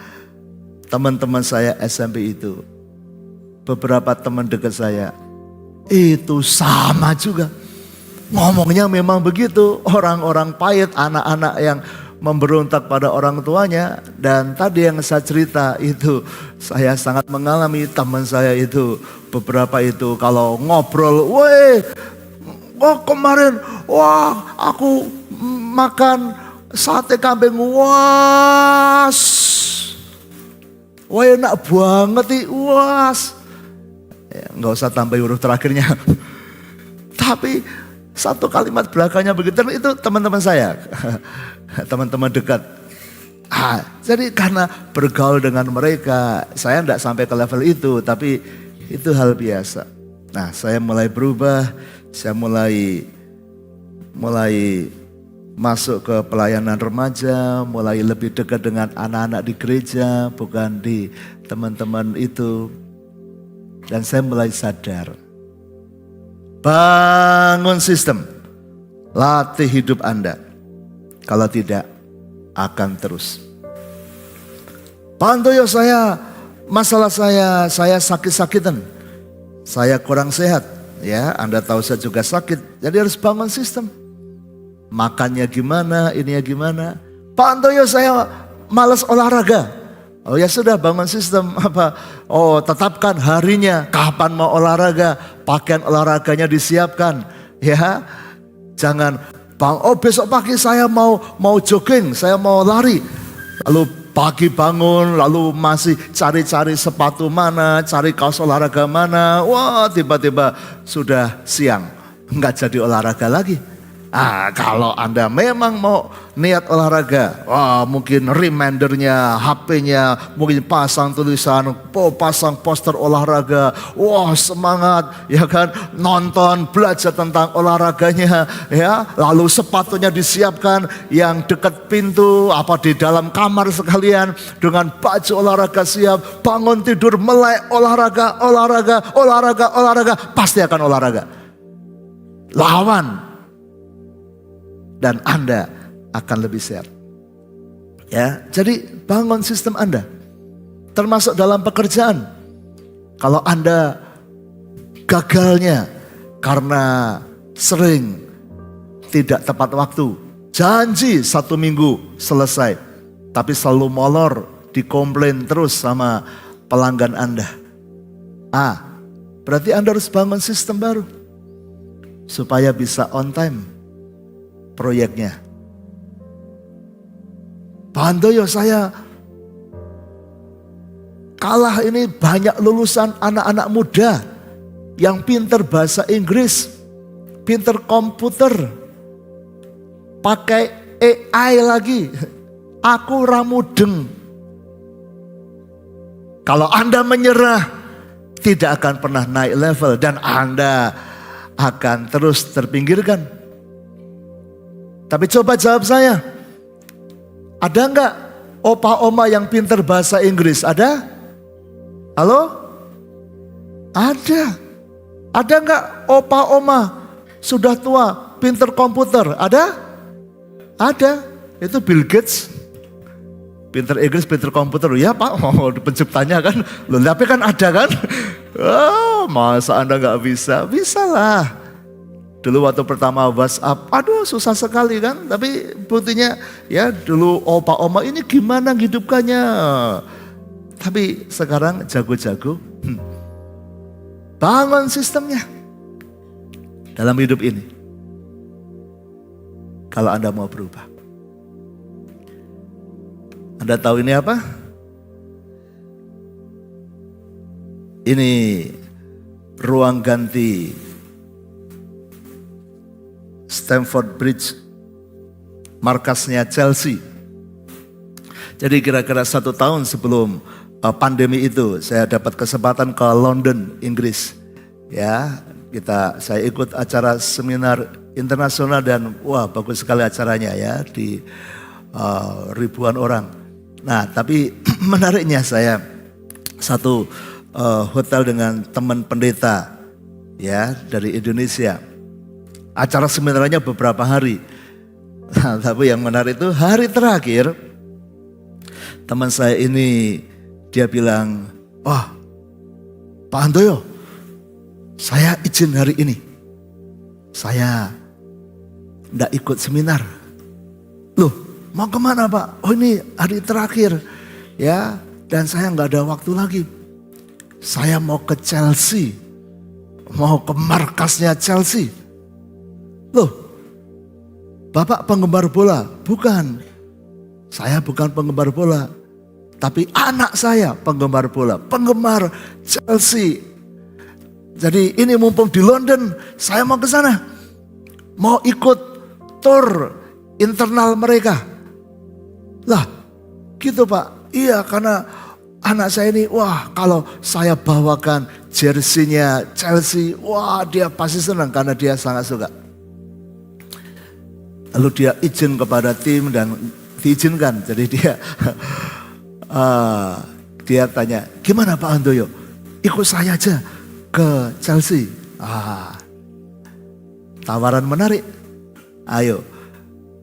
teman-teman saya SMP itu, beberapa teman dekat saya, itu sama juga. Ngomongnya memang begitu, orang-orang pahit, anak-anak yang memberontak pada orang tuanya. Dan tadi yang saya cerita itu, saya sangat mengalami teman saya itu, beberapa itu kalau ngobrol, wah kemarin, wah aku makan sate kambing, wah enak banget nih, was. Ya, nggak usah tambah huruf terakhirnya. Tapi satu kalimat belakangnya begitu, itu teman-teman saya, teman-teman dekat. Jadi karena bergaul dengan mereka, saya enggak sampai ke level itu, tapi itu hal biasa. Nah, saya mulai berubah, saya mulai masuk ke pelayanan remaja, mulai lebih dekat dengan anak-anak di gereja, bukan di teman-teman itu. Dan saya mulai sadar, bangun sistem, latih hidup Anda. Kalau tidak, akan terus. Pak Antoyo, masalah saya sakit-sakitan, saya kurang sehat. Ya, Anda tahu saya juga sakit, jadi harus bangun sistem. Makannya gimana, ininya gimana. Pak Antoyo, saya malas olahraga. Oh ya sudah, bangun sistem apa? Oh, tetapkan harinya, kapan mau olahraga, pakaian olahraganya disiapkan. Ya, jangan besok pagi saya mau jogging, saya mau lari. Lalu pagi bangun, lalu masih cari-cari sepatu mana, cari kaos olahraga mana. Wah, tiba-tiba sudah siang, nggak jadi olahraga lagi. Kalau Anda memang mau niat olahraga, mungkin remindernya, HP-nya, mungkin pasang tulisan, pasang poster olahraga, semangat, ya kan, nonton, belajar tentang olahraganya, ya, lalu sepatunya disiapkan yang dekat pintu, apa di dalam kamar sekalian, dengan baju olahraga siap, bangun tidur melek, olahraga, pasti akan olahraga. Lawan. Dan Anda akan lebih sehat. Ya, jadi bangun sistem Anda. Termasuk dalam pekerjaan. Kalau Anda gagalnya karena sering tidak tepat waktu. Janji 1 minggu selesai. Tapi selalu molor, dikomplain terus sama pelanggan Anda. Berarti Anda harus bangun sistem baru. Supaya bisa on time proyeknya. Pak Antoyo, saya kalah ini banyak lulusan anak-anak muda yang pinter bahasa Inggris, pinter komputer, pakai AI lagi. Aku ramudeng. Kalau Anda menyerah, tidak akan pernah naik level dan Anda akan terus terpinggirkan. Tapi coba jawab saya, ada enggak opa oma yang pinter bahasa Inggris? Ada? Halo? Ada. Ada enggak opa oma sudah tua pinter komputer? Ada? Ada. Itu Bill Gates. Pinter Inggris, pinter komputer. Ya Pak, penciptanya kan. Loh, tapi kan ada kan? Masa Anda enggak bisa? Bisa lah. Dulu waktu pertama WhatsApp, susah sekali kan. Tapi buktinya ya dulu opa oma ini gimana hidupkannya. Tapi sekarang jago-jago. Bangun sistemnya dalam hidup ini. Kalau Anda mau berubah. Anda tahu ini apa? Ini ruang ganti Stamford Bridge, markasnya Chelsea. Jadi kira-kira 1 tahun sebelum pandemi itu saya dapat kesempatan ke London, Inggris. Ya, saya ikut acara seminar internasional dan wah bagus sekali acaranya ya di ribuan orang. Nah, tapi menariknya saya satu hotel dengan teman pendeta ya dari Indonesia. Acara seminarnya beberapa hari. Nah, tapi yang menarik itu hari terakhir teman saya ini dia bilang, "Wah, Pak Handoyo, saya izin hari ini. Saya enggak ikut seminar." Loh, mau kemana Pak? Oh ini hari terakhir ya, dan saya enggak ada waktu lagi. Saya mau ke Chelsea, mau ke markasnya Chelsea. Loh, Bapak penggemar bola? Bukan. Saya bukan penggemar bola, tapi anak saya penggemar bola, penggemar Chelsea. Jadi ini mumpung di London, saya mau ke sana. Mau ikut tour internal mereka. Lah, gitu Pak. Iya, karena anak saya ini, wah kalau saya bawakan jersey-nya Chelsea, wah dia pasti senang karena dia sangat suka. Lalu dia izin kepada tim dan diizinkan. Jadi dia dia tanya, "Gimana Pak Handoyo? Ikut saya aja ke Chelsea." Tawaran menarik. Ayo,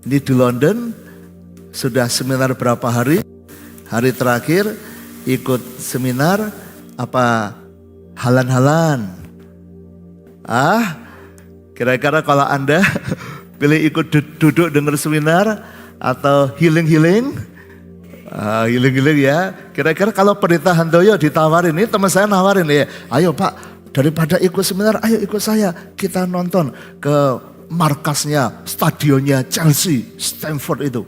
ini di London sudah seminar berapa hari? Hari terakhir ikut seminar apa halan-halan. Kira-kira kalau Anda pilih ikut duduk dengar seminar atau healing-healing ya. Kira-kira kalau pendeta Handoyo ditawarin, ini teman saya nawarin ya, "Ayo Pak, daripada ikut seminar, ayo ikut saya. Kita nonton ke markasnya, stadionnya Chelsea, Stamford itu."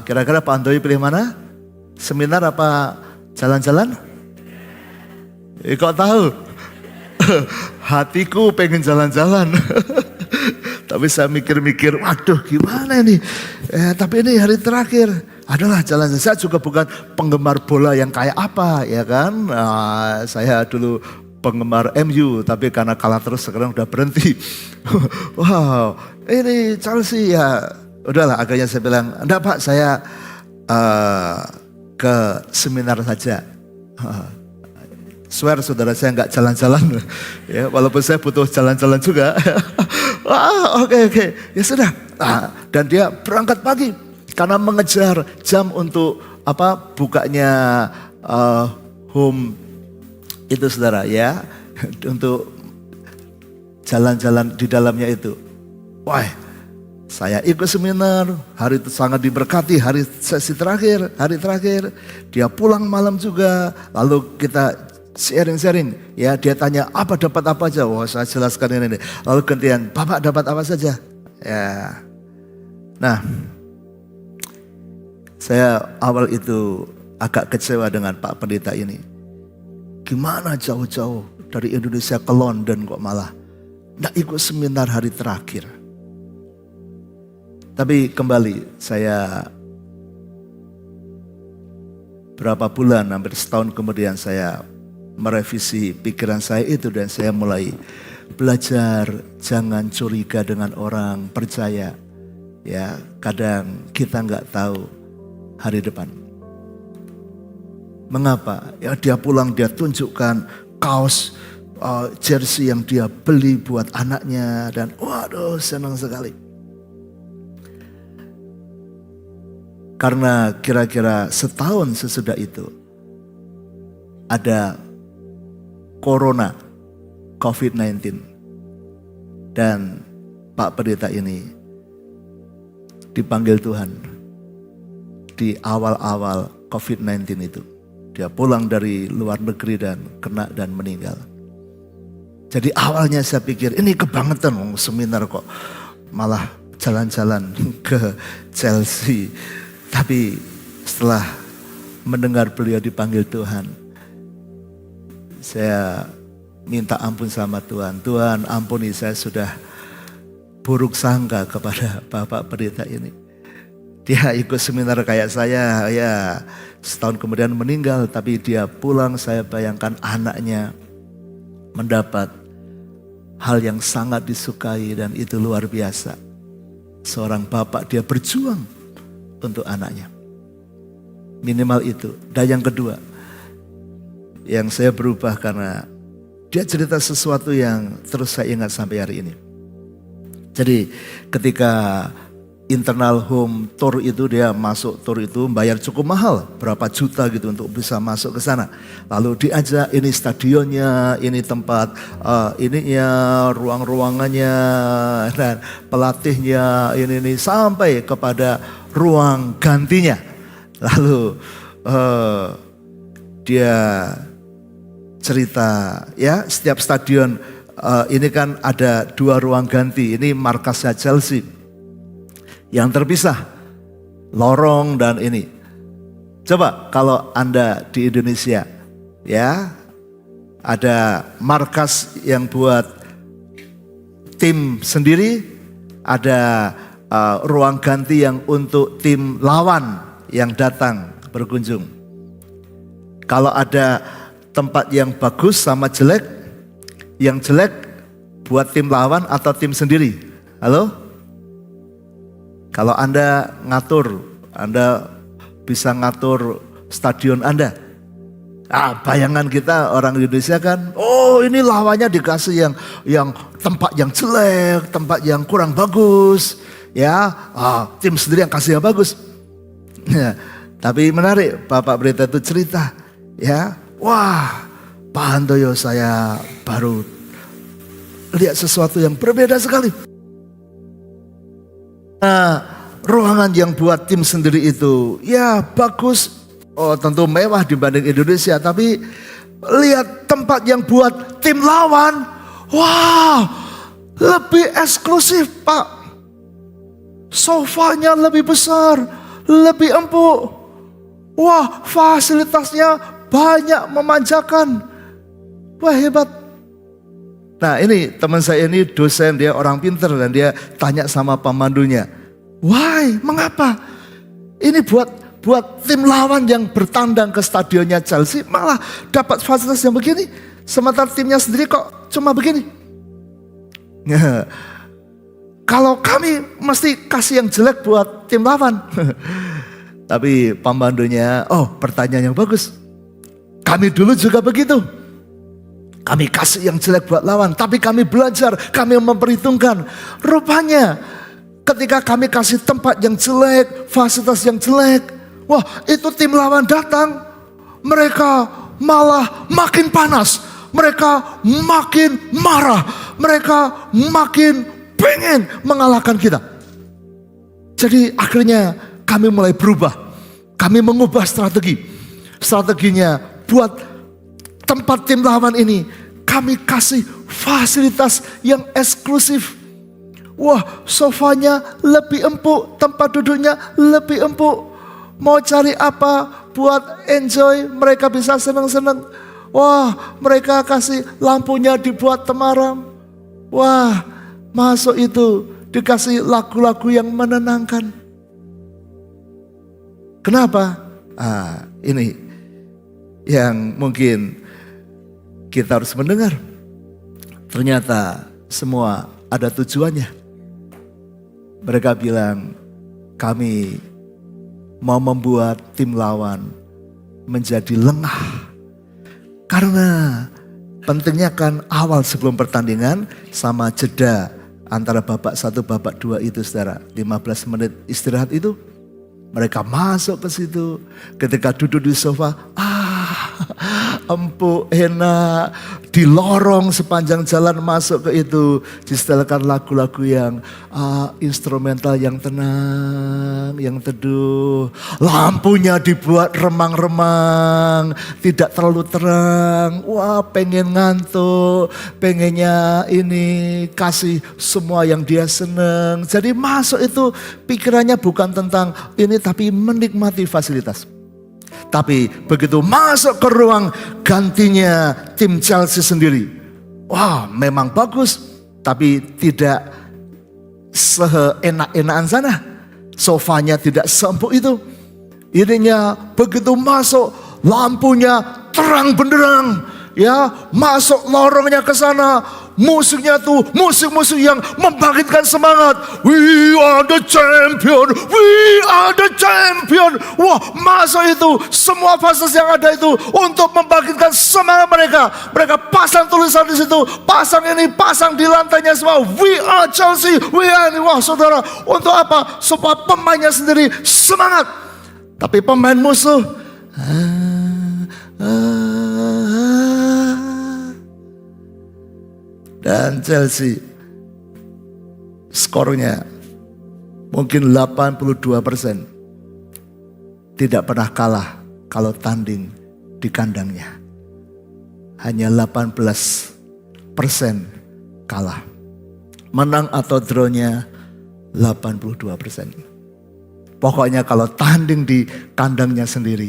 Kira-kira Pak Handoyo pilih mana? Seminar apa jalan-jalan? Kok tahu? Hatiku pengen jalan-jalan. Tapi saya mikir-mikir, waduh gimana ini? Tapi ini hari terakhir. Adalah jalan. Saya juga bukan penggemar bola yang kayak apa, ya kan? Saya dulu penggemar MU, tapi karena kalah terus sekarang udah berhenti. Wow, ini Chelsea ya. Udahlah, akhirnya saya bilang, "Enggak Pak, saya ke seminar saja." Swear saudara, saya enggak jalan-jalan. Ya, walaupun saya butuh jalan-jalan juga. Oke. Ya sudah. Dan dia berangkat pagi karena mengejar jam untuk bukanya home itu saudara ya, untuk jalan-jalan di dalamnya itu. Wah, saya ikut seminar, hari itu sangat diberkati, hari terakhir, dia pulang malam juga, lalu kita sharing, ya dia tanya dapat apa aja, wah saya jelaskan ini, lalu gantian, "Bapak dapat apa saja?" Ya, nah, saya awal itu agak kecewa dengan Pak Pendeta ini. Gimana jauh-jauh dari Indonesia ke London kok malah nggak ikut seminar hari terakhir. Tapi kembali saya berapa bulan, hampir setahun kemudian saya merevisi pikiran saya itu dan saya mulai belajar jangan curiga dengan orang percaya. Ya, kadang kita nggak tahu hari depan. Mengapa? Ya dia pulang dia tunjukkan kaos jersey yang dia beli buat anaknya dan waduh senang sekali. Karena kira-kira setahun sesudah itu ada Corona, COVID-19. Dan Pak Pendeta ini dipanggil Tuhan di awal-awal COVID-19 itu. Dia pulang dari luar negeri dan kena dan meninggal. Jadi awalnya saya pikir ini kebangetan, seminar kok malah jalan-jalan ke Chelsea. Tapi setelah mendengar beliau dipanggil Tuhan, saya minta ampun sama Tuhan. Tuhan ampuni, saya sudah buruk sangka kepada Bapak Pendeta ini. Dia ikut seminar kayak saya, ya setahun kemudian meninggal. Tapi dia pulang, saya bayangkan anaknya mendapat hal yang sangat disukai dan itu luar biasa. Seorang bapak dia berjuang untuk anaknya. Minimal itu. Dan yang kedua, yang saya berubah karena dia cerita sesuatu yang terus saya ingat sampai hari ini. Jadi ketika internal home tour itu, dia masuk tour itu bayar cukup mahal, berapa juta gitu untuk bisa masuk ke sana. Lalu diajak, ini stadionnya, ini tempat ininya, ruang-ruangannya, dan pelatihnya, ini sampai kepada ruang gantinya. Lalu dia cerita, ya setiap stadion ini kan ada 2 ruang ganti, ini markasnya Chelsea yang terpisah, lorong dan ini. Coba kalau Anda di Indonesia, ya ada markas yang buat tim sendiri, ada ruang ganti yang untuk tim lawan yang datang berkunjung. Kalau ada tempat yang bagus sama jelek, yang jelek buat tim lawan atau tim sendiri? Halo? Kalau Anda ngatur, Anda bisa ngatur stadion Anda. Bayangan kita orang Indonesia kan, oh ini lawannya dikasih yang tempat yang jelek, tempat yang kurang bagus, ya tim sendiri yang kasih yang bagus. Tapi menarik, Bapak Berita itu cerita, ya, wah Pak Handoyo, saya baru lihat sesuatu yang berbeda sekali. Ruangan yang buat tim sendiri itu, ya bagus, tentu mewah dibanding Indonesia. Tapi lihat tempat yang buat tim lawan, wah lebih eksklusif Pak. Sofanya lebih besar, lebih empuk. Wah fasilitasnya banyak, memanjakan. Wah hebat. Nah ini teman saya ini dosen, dia orang pinter dan dia tanya sama pemandunya, why, mengapa? Ini buat tim lawan yang bertandang ke stadionnya Chelsea malah dapat fasilitas yang begini, sementara timnya sendiri kok cuma begini. Kalau kami mesti kasih yang jelek buat tim lawan. Tapi pemandunya, oh pertanyaan yang bagus. Kami dulu juga begitu. Kami kasih yang jelek buat lawan, tapi kami belajar, kami memperhitungkan. Rupanya ketika kami kasih tempat yang jelek, fasilitas yang jelek, wah itu tim lawan datang, mereka malah makin panas, mereka makin marah, mereka makin pengen mengalahkan kita. Jadi akhirnya kami mulai berubah, kami mengubah strateginya buat tempat tim lawan ini kami kasih fasilitas yang eksklusif. Wah sofanya lebih empuk, tempat duduknya lebih empuk. Mau cari apa buat enjoy, mereka bisa senang-senang. Wah mereka kasih lampunya dibuat temaram. Wah masuk itu dikasih lagu-lagu yang menenangkan. Kenapa? Ini yang mungkin kita harus mendengar. Ternyata semua ada tujuannya. Mereka bilang, kami mau membuat tim lawan menjadi lengah. Karena pentingnya kan awal sebelum pertandingan sama jeda antara babak 1 babak 2 itu saudara. 15 menit istirahat itu. Mereka masuk ke situ. Ketika duduk di sofa, empuk, enak. Di lorong sepanjang jalan masuk ke itu, disetelkan lagu-lagu yang instrumental yang tenang, yang teduh. Lampunya dibuat remang-remang, tidak terlalu terang. Wah pengen ngantuk, pengennya ini kasih semua yang dia seneng. Jadi masuk itu pikirannya bukan tentang ini tapi menikmati fasilitas. Tapi begitu masuk ke ruang gantinya tim Chelsea sendiri, wah memang bagus, tapi tidak seenak-enakan sana. Sofanya tidak seempuk itu. Ininya begitu masuk, lampunya terang benderang. Ya, masuk lorongnya ke sana. Musiknya tuh musik-musik yang membangkitkan semangat. We are the champion, we are the champion. Wah, masuk itu semua fasilitas yang ada itu untuk membangkitkan semangat mereka. Mereka pasang tulisan di situ, pasang ini, pasang di lantainya semua. We are Chelsea, we are ini. Wah, saudara, untuk apa? Supaya pemainnya sendiri semangat. Tapi pemain musuh dan Chelsea skornya mungkin 82%, tidak pernah kalah kalau tanding di kandangnya. Hanya 18% kalah. Menang atau draw-nya 82%. Pokoknya kalau tanding di kandangnya sendiri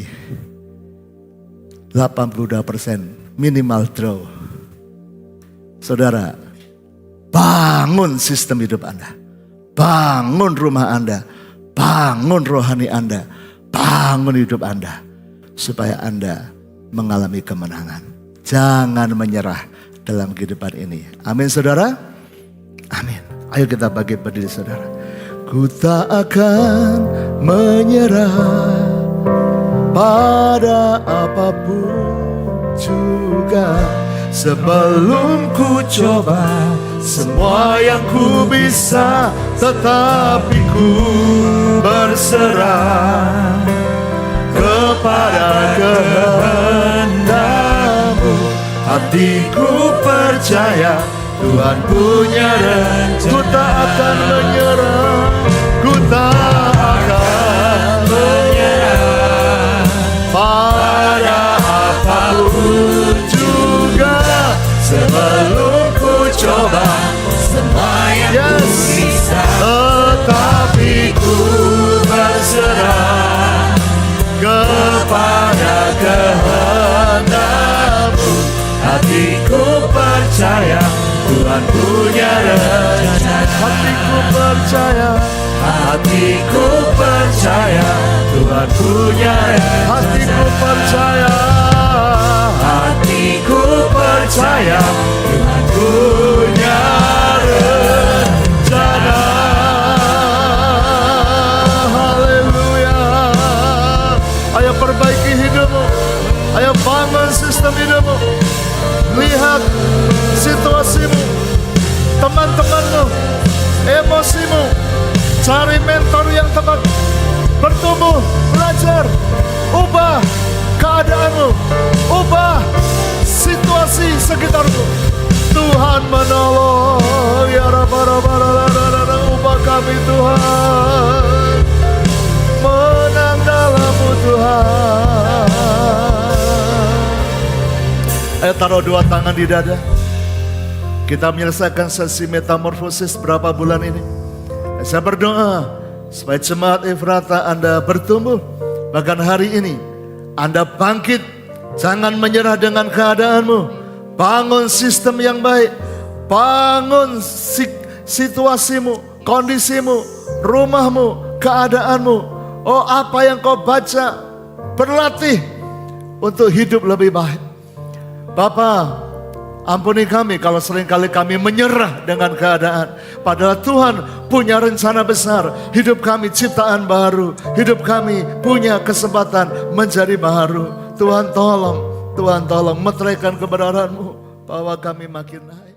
82% minimal draw. Saudara, bangun sistem hidup Anda. Bangun rumah Anda. Bangun rohani Anda. Bangun hidup Anda. Supaya Anda mengalami kemenangan. Jangan menyerah dalam kehidupan ini. Amin saudara. Amin. Ayo kita bagi berdiri saudara. Ku tak akan menyerah pada apapun juga. Sebelum ku coba semua yang ku bisa, tetapi ku berserah kepada kehendak-Mu. Hatiku percaya Tuhan punya rencana. Ku tak akan menyerah, ku tak akan menyerah pada apapun juga. Sebelum ku coba semua yang ku bisa, tetapi ku berserah kepada kehendak-Mu. Hatiku percaya Tuhan punya rencana. Hatiku percaya, hatiku percaya Tuhan punya rencana. Hatiku percaya, hatiku percaya Tuhan punya rencana. Haleluya. Ayo perbaiki hidupmu. Ayo bangun sistem hidupmu. Lihat situasimu, teman-temanmu, emosimu. Cari mentor yang tepat. Bertumbuh, belajar, ubah keadaanmu, ubah situasi sekitarmu. Tuhan menolong. Ya Rabba, ubah kami Tuhan. Menang dalam-Mu Tuhan. Ayo taruh dua tangan di dada. Kita menyelesaikan sesi metamorfosis berapa bulan ini. Saya berdoa supaya jemaat Efrata Anda bertumbuh. Bahkan hari ini Anda bangkit. Jangan menyerah dengan keadaanmu. Bangun sistem yang baik. Bangun situasimu, kondisimu, rumahmu, keadaanmu. Oh, apa yang kau baca, berlatih untuk hidup lebih baik. Bapa, ampuni kami kalau seringkali kami menyerah dengan keadaan. Padahal Tuhan punya rencana besar. Hidup kami ciptaan baru. Hidup kami punya kesempatan menjadi baru. Tuhan tolong meteraikan kebenaran-Mu bahwa kami makin naik.